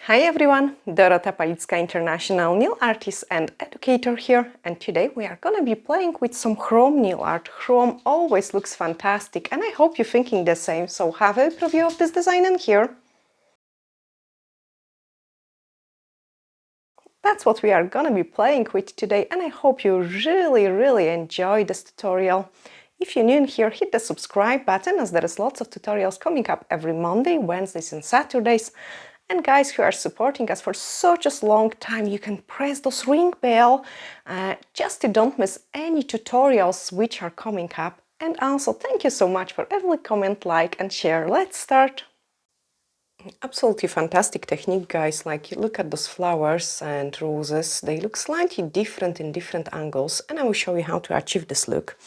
Hi everyone, Dorota International nail artist and educator here, and today we are gonna be playing with some chrome nail art. Chrome always looks fantastic and I hope you're thinking the same, so have a preview of this design in here. That's what we are gonna be playing with today and I hope you really enjoy this tutorial. If you're new in here, hit the subscribe button as there is lots of tutorials coming up every Monday, Wednesdays and Saturdays. And guys who are supporting us for such a long time, you can press those ring bell just to don't miss any tutorials which are coming up. And also thank you so much for every comment, like and share. Let's start! Absolutely fantastic technique, guys. Like, look at those flowers and roses. They look slightly different in different angles, and I will show you how to achieve this look.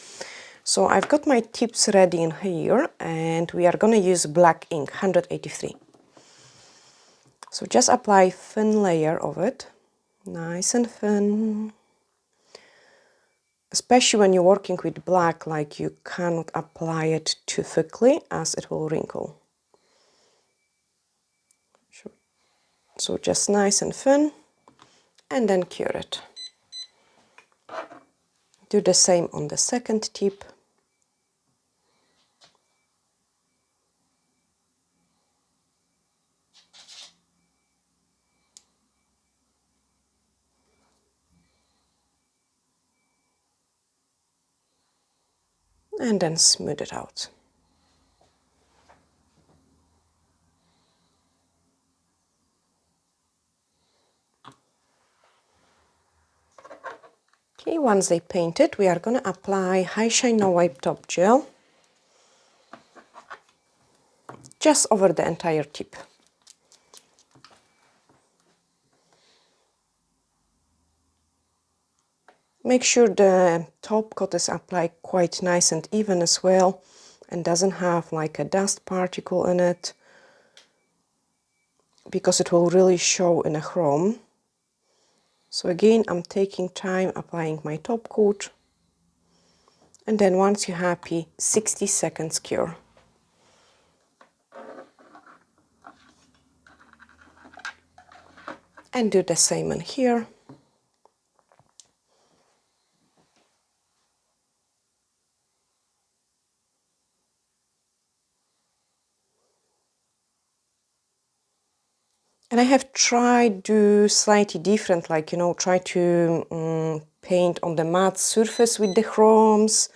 So I've got my tips ready in here, and we are gonna use black ink, 183. So just apply thin layer of it, nice and thin. Especially when you're working with black, like you cannot apply it too thickly as it will wrinkle. So just nice and thin, and then cure it. Do the same on the second tip. And then smooth it out. Okay, once they painted, we are going to apply High Shine No Wipe Top Gel just over the entire tip. Make sure the top coat is applied quite nice and even as well, and doesn't have like a dust particle in it, because it will really show in a chrome. So again, I'm taking time applying my top coat, and then once you're happy, 60 seconds cure. And do the same in here. And I have tried do slightly different, like, you know, try to paint on the matte surface with the chromes.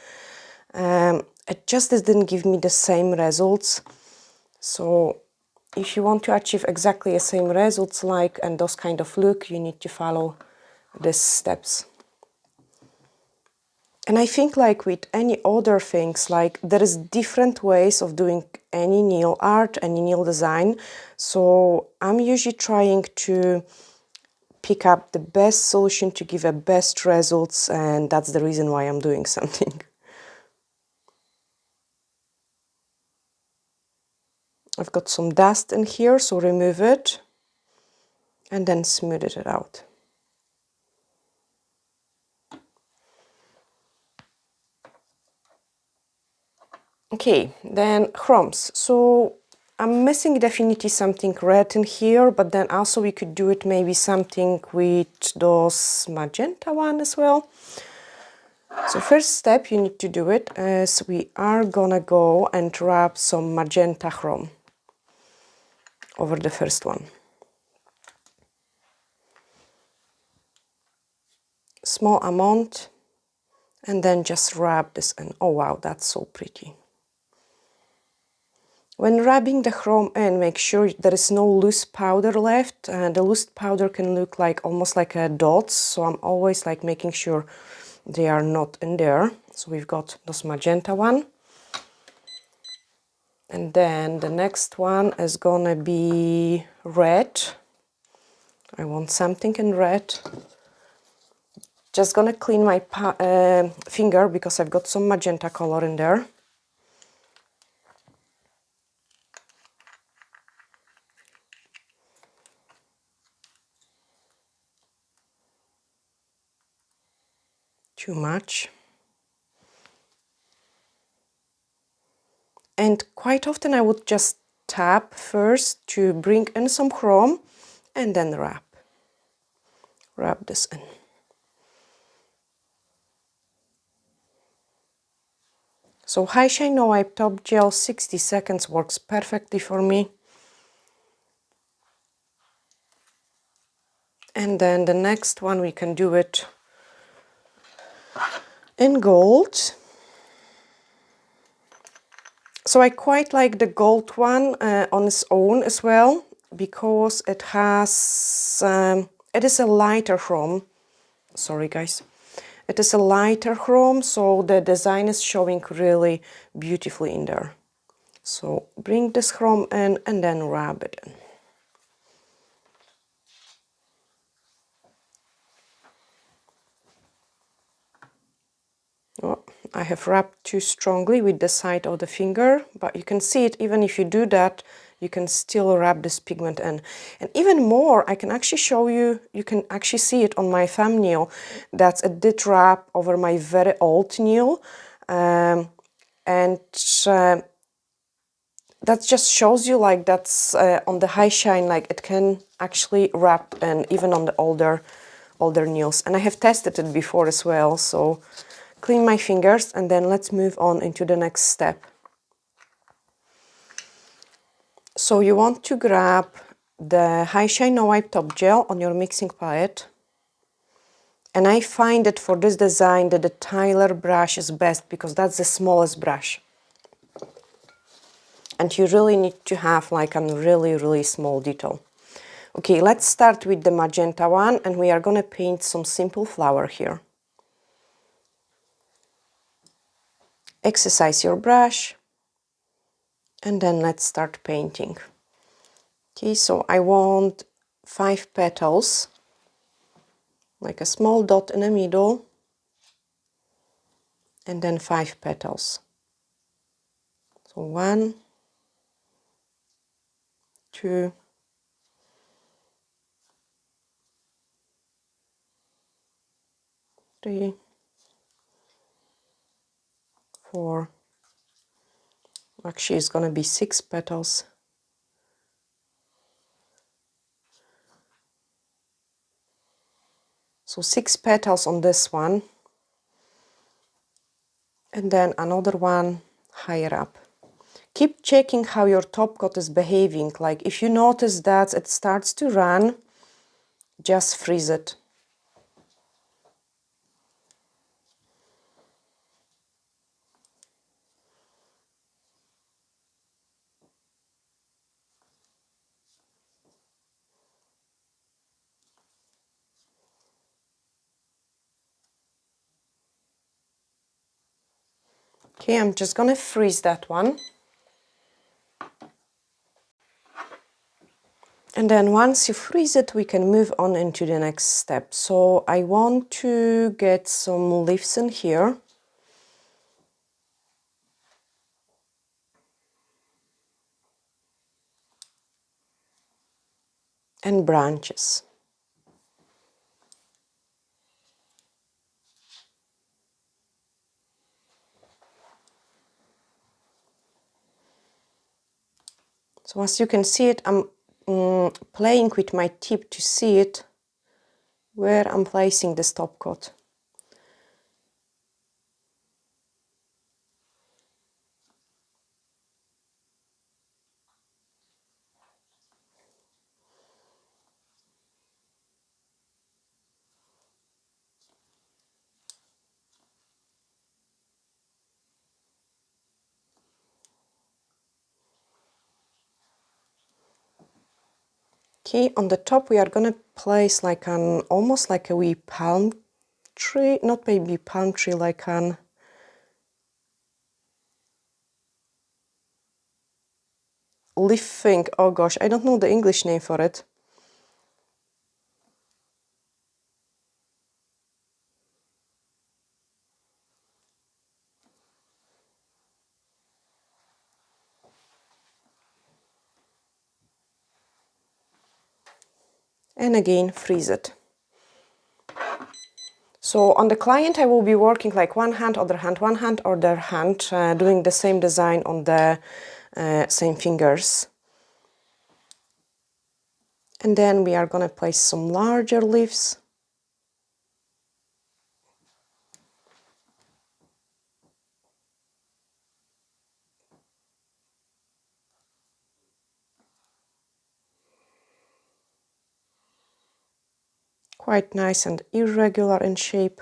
It just didn't give me the same results. So if you want to achieve exactly the same results like and those kind of look, you need to follow these steps. And I think like with any other things, like there is different ways of doing any nail art, any nail design. So I'm usually trying to pick up the best solution to give a best results, and that's the reason why I'm doing something. I've got some dust in here, so remove it and then smooth it out. Okay, then chromes. So I'm missing definitely something red in here, but then also we could do it maybe something with those magenta one as well. So first step you need to do it is we are gonna go and wrap some magenta chrome over the first one. Small amount, and then just rub this in. Oh wow, that's so pretty. When rubbing the chrome in, make sure there is no loose powder left. The loose powder can look like almost like a dots, so I'm always like making sure they are not in there. So we've got this magenta one. And then the next one is gonna be red. I want something in red. Just gonna clean my finger because I've got some magenta color in there. Too much. And quite often I would just tap first to bring in some chrome, and then wrap this in. So High Shine No Wipe Top Gel, 60 seconds works perfectly for me. And then the next one, we can do it in gold. So I quite like the gold one on its own as well, because it has, it is a lighter chrome. Sorry guys. It is a lighter chrome, so the design is showing really beautifully in there. So bring this chrome in and then rub it in. Oh, I have rubbed too strongly with the side of the finger, but you can see it, even if you do that, you can still rub this pigment in. And even more, I can actually show you, you can actually see it on my thumbnail, that it did rub over my very old nail. That just shows you like that's on the High Shine, like it can actually wrap in even on the older nails. And I have tested it before as well, so clean my fingers and then let's move on into the next step. So you want to grab the High Shine No Wipe Top Gel on your mixing palette. And I find that for this design that the Tyler brush is best because that's the smallest brush. And you really need to have like a really small detail. Okay, let's start with the magenta one and we are gonna paint some simple flower here. Exercise your brush and then let's start painting. Okay, so I want 5 petals, like a small dot in the middle, and then 5 petals. So 1, 2, 3, 4, actually it's gonna be 6 petals. So 6 petals on this one, and then another one higher up. Keep checking how your top coat is behaving, like if you notice that it starts to run, just freeze it. Okay, I'm just gonna freeze that one. And then once you freeze it, we can move on into the next step. So I want to get some leaves in here. And branches. So as you can see it, I'm playing with my tip to see it where I'm placing this top coat. Okay, on the top we are gonna place like an almost like a wee palm tree, not maybe palm tree, like an leaf thing. Oh gosh, I don't know the English name for it. And again, freeze it. So on the client, I will be working like one hand, other hand, one hand, other hand, doing the same design on the same fingers. And then we are going to place some larger leaves. Quite nice and irregular in shape.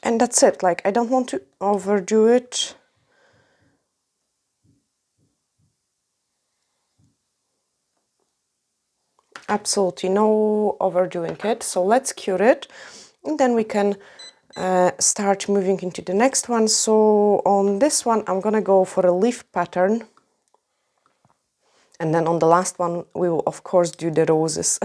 And that's it, like I don't want to overdo it. Absolutely no overdoing it. So let's cure it, and then we can start moving into the next one. So on this one, I'm gonna go for a leaf pattern. And then on the last one, we will of course do the roses.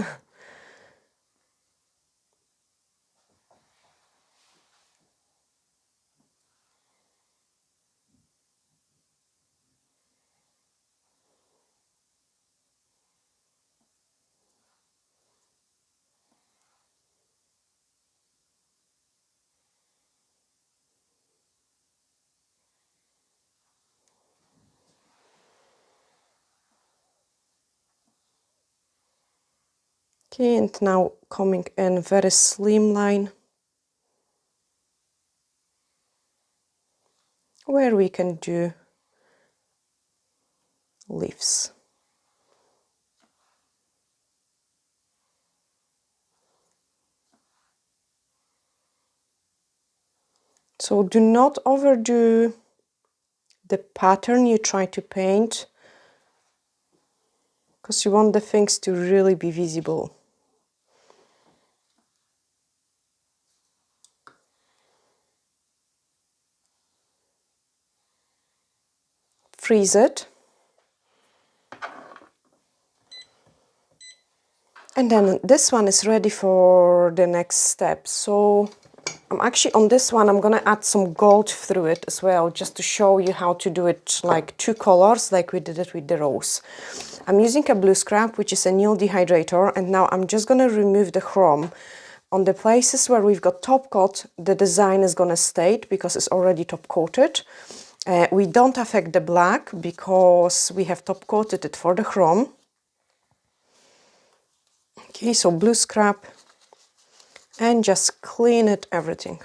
Okay, and now coming in very slim line, where we can do leaves. So do not overdo the pattern you try to paint, because you want the things to really be visible. Freeze it. And then this one is ready for the next step. So I'm actually on this one, I'm gonna add some gold through it as well, just to show you how to do it like two colors, like we did it with the rose. I'm using a blue scrap, which is a nail dehydrator, and now I'm just gonna remove the chrome. On the places where we've got top coat, the design is gonna stay because it's already top coated. We don't affect the black because we have top coated it for the chrome. Okay, so blue scrap, and just clean it everything.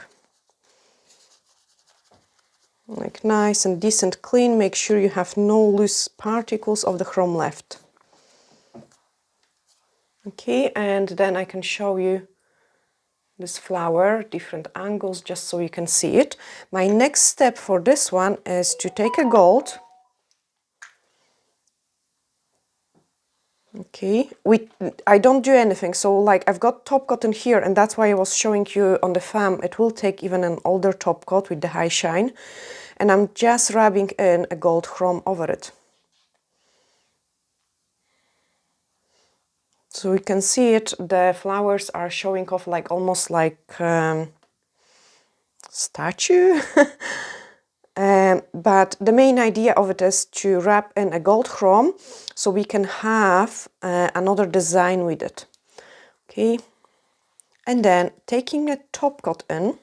Like nice and decent clean. Make sure you have no loose particles of the chrome left. Okay, and then I can show you this flower, different angles, just so you can see it. My next step for this one is to take a gold. Okay, I don't do anything. So like I've got top coat in here, and that's why I was showing you on the femme. It will take even an older top coat with the high shine. And I'm just rubbing in a gold chrome over it. So you can see it, the flowers are showing off like almost like statue. But the main idea of it is to wrap in a gold chrome so we can have another design with it. Okay, and then taking a top coat in,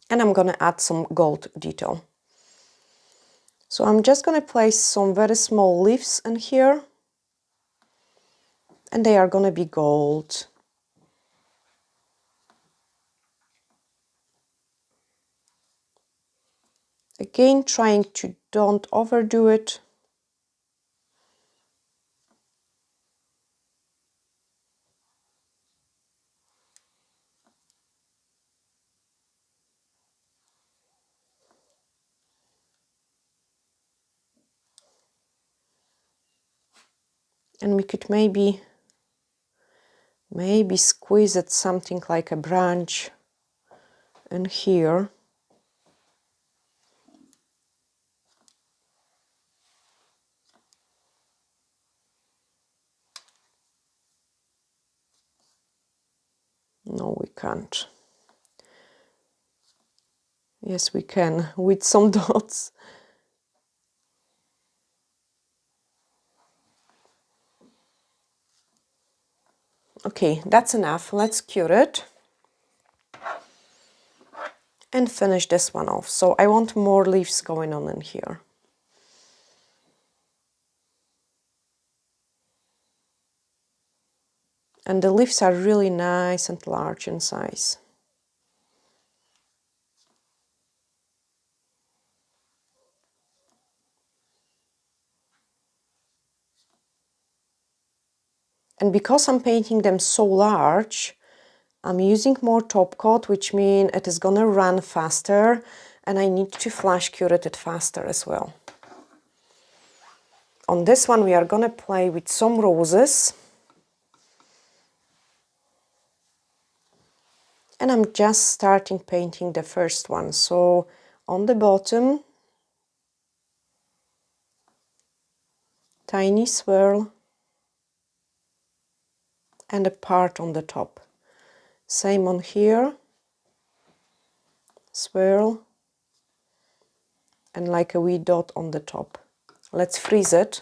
and I'm gonna add some gold detail. So I'm just gonna place some very small leaves in here, and they are gonna be gold. Again, trying to don't overdo it. And we could maybe squeeze it something like a branch in here. No, we can't. Yes, we can, with some dots. Okay, that's enough. Let's cure it. And finish this one off. So I want more leaves going on in here. And the leaves are really nice and large in size. And because I'm painting them so large, I'm using more top coat, which means it is gonna run faster, and I need to flash cure it faster as well. On this one, we are gonna play with some roses. And I'm just starting painting the first one. So on the bottom, tiny swirl, and a part on the top. Same on here, swirl, and like a wee dot on the top. Let's freeze it.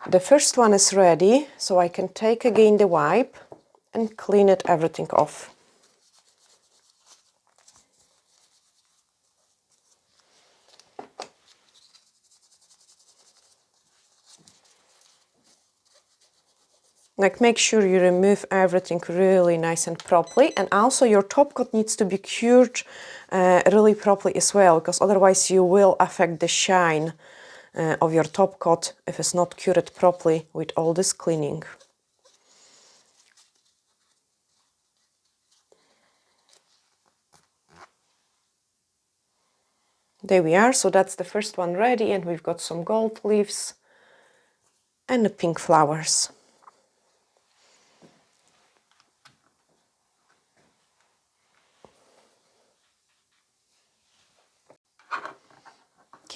The first one is ready, so I can take again the wipe and clean it everything off. Like, make sure you remove everything really nice and properly, and also your top coat needs to be cured really properly as well, because otherwise you will affect the shine of your top coat if it's not cured properly with all this cleaning. There we are, so that's the first one ready, and we've got some gold leaves and the pink flowers.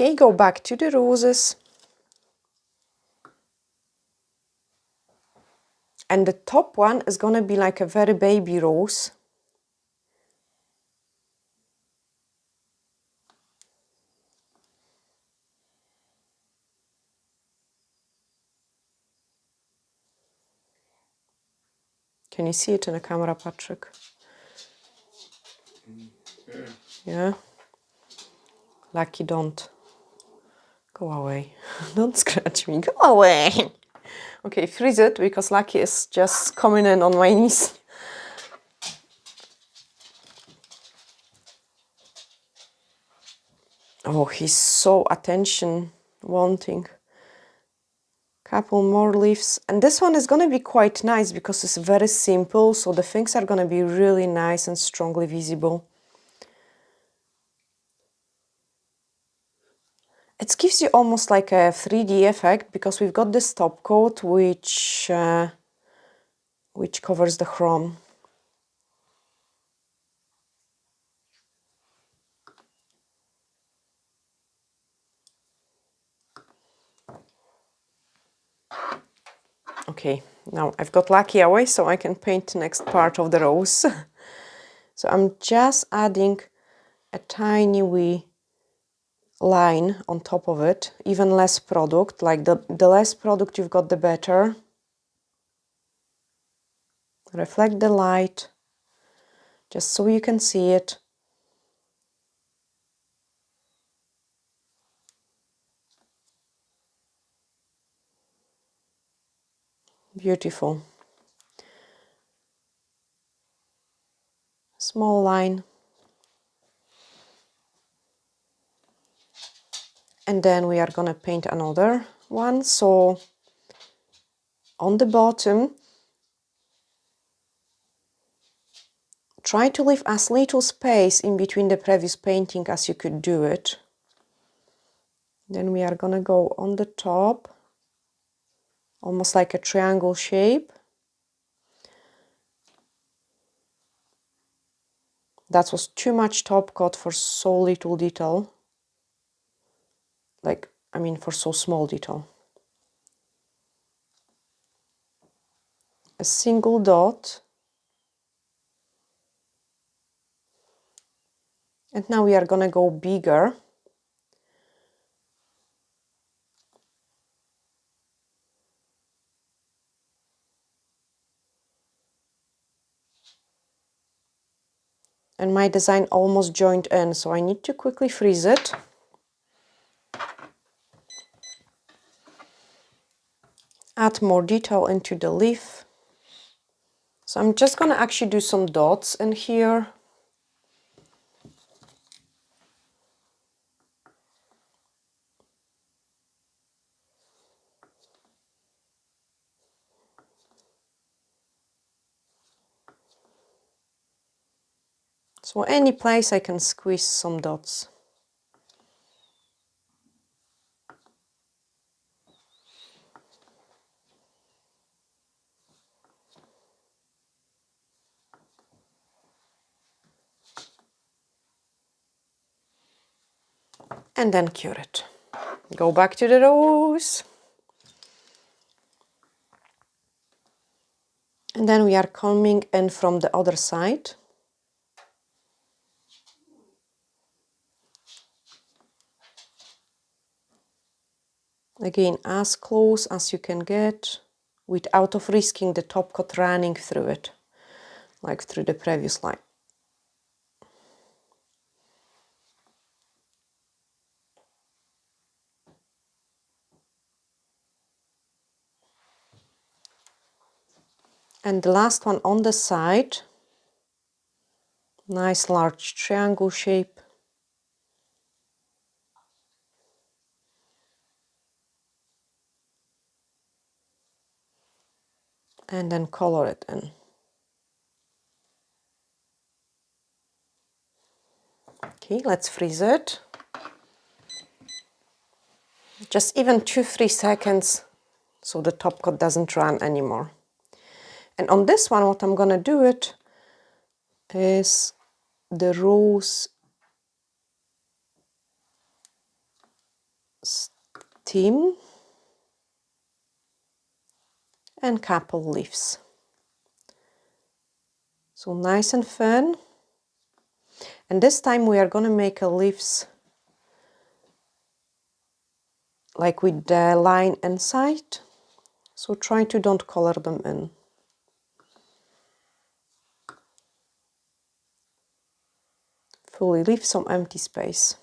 Okay, go back to the roses. And the top one is gonna be like a very baby rose. Can you see it in the camera, Patrick? Yeah? Lucky, don't. Go away. Don't scratch me. Go away. Okay, freeze it, because Lucky is just coming in on my knees. Oh, he's so attention wanting. Couple more leaves. And this one is going to be quite nice because it's very simple, so the things are going to be really nice and strongly visible. It gives you almost like a 3D effect because we've got this top coat which covers the chrome. Okay, now I've got Lucky away, so I can paint the next part of the rose. So I'm just adding a tiny wee line on top of it, even less product, like the less product you've got, the better. Reflect the light, just so you can see it. Beautiful. Small line. And then we are gonna paint another one. So on the bottom, try to leave as little space in between the previous painting as you could do it. Then we are gonna go on the top, almost like a triangle shape. That was too much top coat for so little detail. Like, I mean, for so small detail. A single dot. And now we are gonna go bigger. and my design almost joined in, so I need to quickly freeze it. Add more detail into the leaf. So I'm just going to actually do some dots in here. So any place I can squeeze some dots. And then cure it. Go back to the rose. And then we are coming in from the other side. Again, as close as you can get without of risking the top coat running through it, like through the previous line. And the last one on the side, nice large triangle shape. And then color it in. Okay, let's freeze it. Just even 2-3 seconds so the top coat doesn't run anymore. And on this one, what I'm gonna do it is the rose stem and couple leaves. So nice and thin. And this time we are gonna make a leaves like with the line inside. So try to don't color them in. Fully leave some empty space.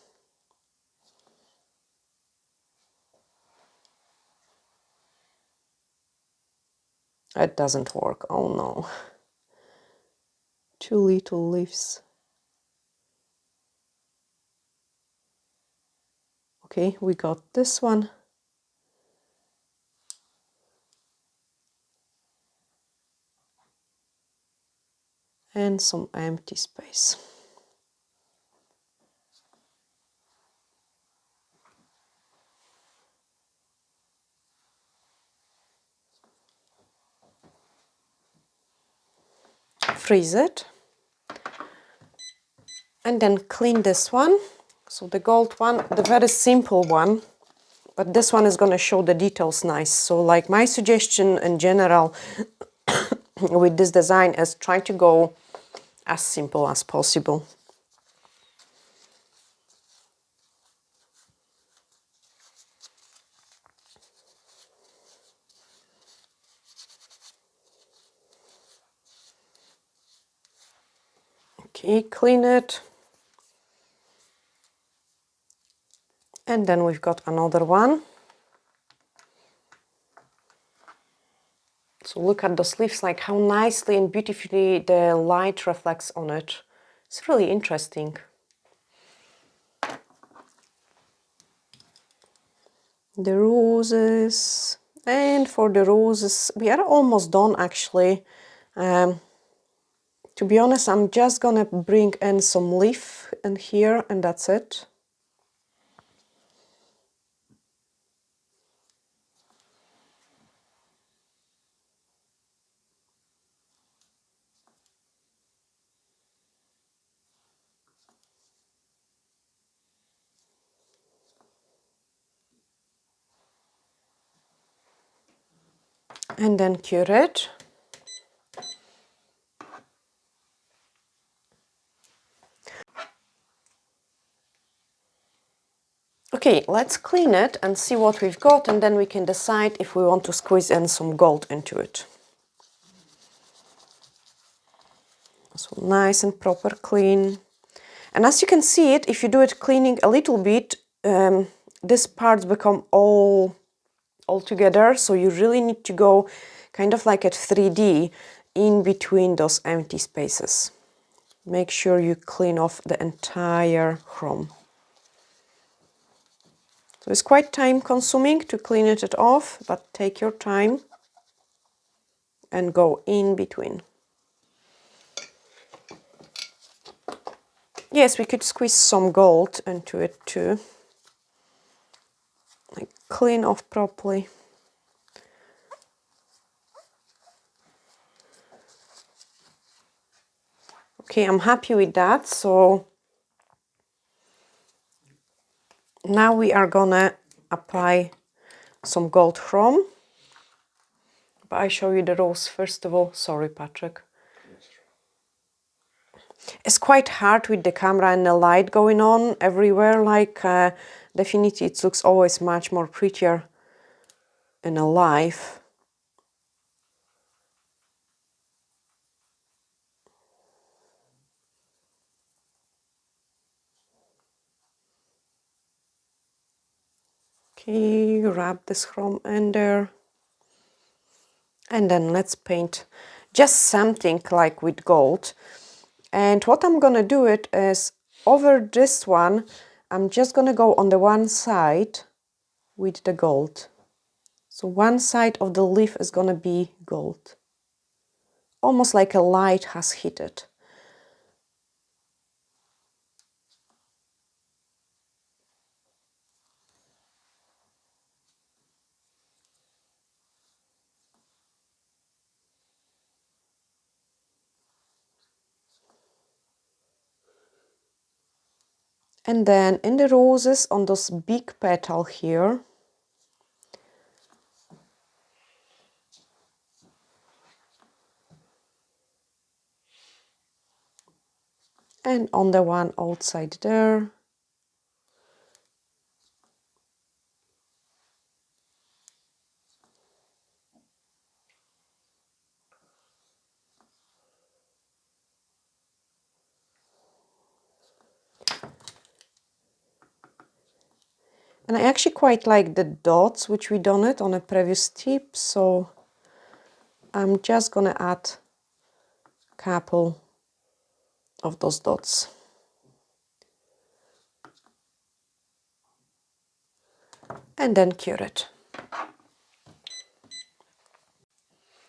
It doesn't work, oh no. Too little leaves. Okay, we got this one. And some empty space. Freeze it. And then clean this one. So the gold one, the very simple one, but this one is going to show the details nice. So like my suggestion in general with this design is try to go as simple as possible. Okay, clean it. And then we've got another one. So look at those leaves, like how nicely and beautifully the light reflects on it. It's really interesting. The roses. And for the roses, we are almost done actually. To be honest, I'm just gonna bring in some leaf in here and that's it. And then cure it. Okay, let's clean it and see what we've got, and then we can decide if we want to squeeze in some gold into it. So nice and proper clean. And as you can see it, if you do it cleaning a little bit, these parts become all together. So you really need to go kind of like at 3D in between those empty spaces. Make sure you clean off the entire chrome. So it's quite time consuming to clean it off, but take your time and go in between. Yes, we could squeeze some gold into it too. Like clean off properly. Okay, I'm happy with that. So now we are gonna apply some gold chrome. But I show you the rose first of all. Sorry, Patrick. It's quite hard with the camera and the light going on everywhere. Like, definitely it looks always much more prettier in alive. Okay, wrap this chrome in there. And then let's paint just something like with gold. And what I'm gonna do it is over this one, I'm just gonna go on the one side with the gold. So one side of the leaf is gonna be gold. Almost like a light has hit it. And then in the roses, on those big petal here, and on the one outside there, and I actually quite like the dots which we done it on a previous tip, so I'm just gonna add a couple of those dots. And then cure it.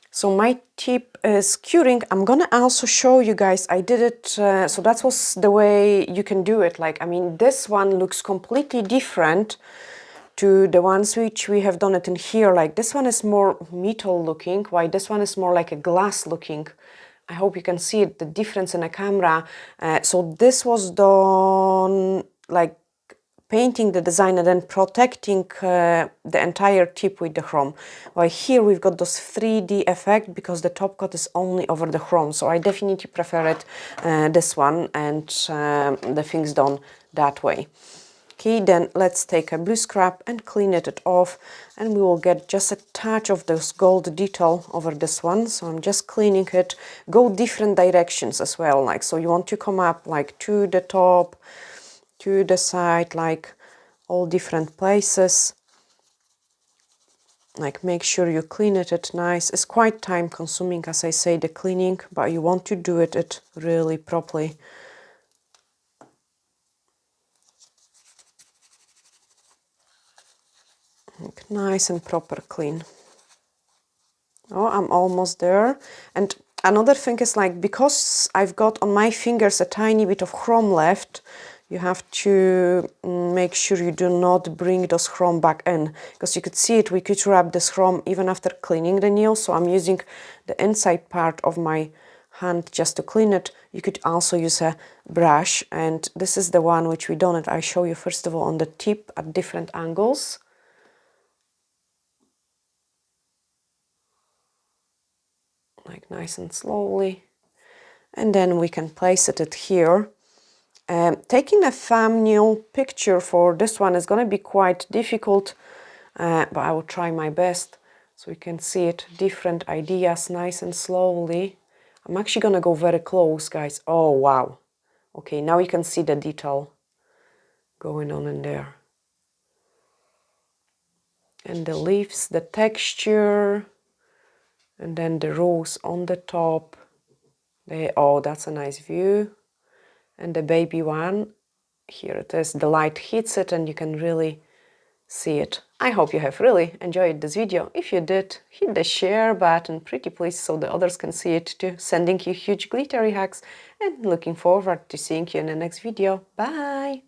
So my tip is curing. I'm gonna also show you guys, I did it, so that was the way you can do it. Like, I mean, this one looks completely different to the ones which we have done it in here. Like this one is more metal looking, while this one is more like a glass looking. I hope you can see it, the difference in the camera. So this was done like painting the design and then protecting the entire tip with the chrome. While here we've got those 3D effect because the top coat is only over the chrome. So I definitely prefer it, this one, and the things done that way. Okay, then let's take a blue scrap and clean it off, and we will get just a touch of this gold detail over this one. So I'm just cleaning it. Go different directions as well, like, so you want to come up like to the top, to the side, like all different places. Like, make sure you clean it nice. It's quite time consuming, as I say, the cleaning, but you want to do it really properly. Like, nice and proper clean. Oh, I'm almost there. And another thing is, like, because I've got on my fingers a tiny bit of chrome left, you have to make sure you do not bring those chrome back in, because you could see it, we could rub this chrome even after cleaning the nail. So I'm using the inside part of my hand just to clean it. You could also use a brush, and this is the one which we done it. I show you first of all on the tip at different angles. Like nice and slowly, and then we can place it here. Taking a thumbnail picture for this one is going to be quite difficult, but I will try my best so you can see it. Different ideas, nice and slowly. I'm actually gonna go very close, guys. Oh, wow. Okay, now you can see the detail going on in there. And the leaves, the texture, and then the rose on the top. Oh, that's a nice view. And the baby one, here it is. The light hits it and you can really see it. I hope you have really enjoyed this video. If you did, hit the share button pretty please so the others can see it too. Sending you huge glittery hugs and looking forward to seeing you in the next video. Bye!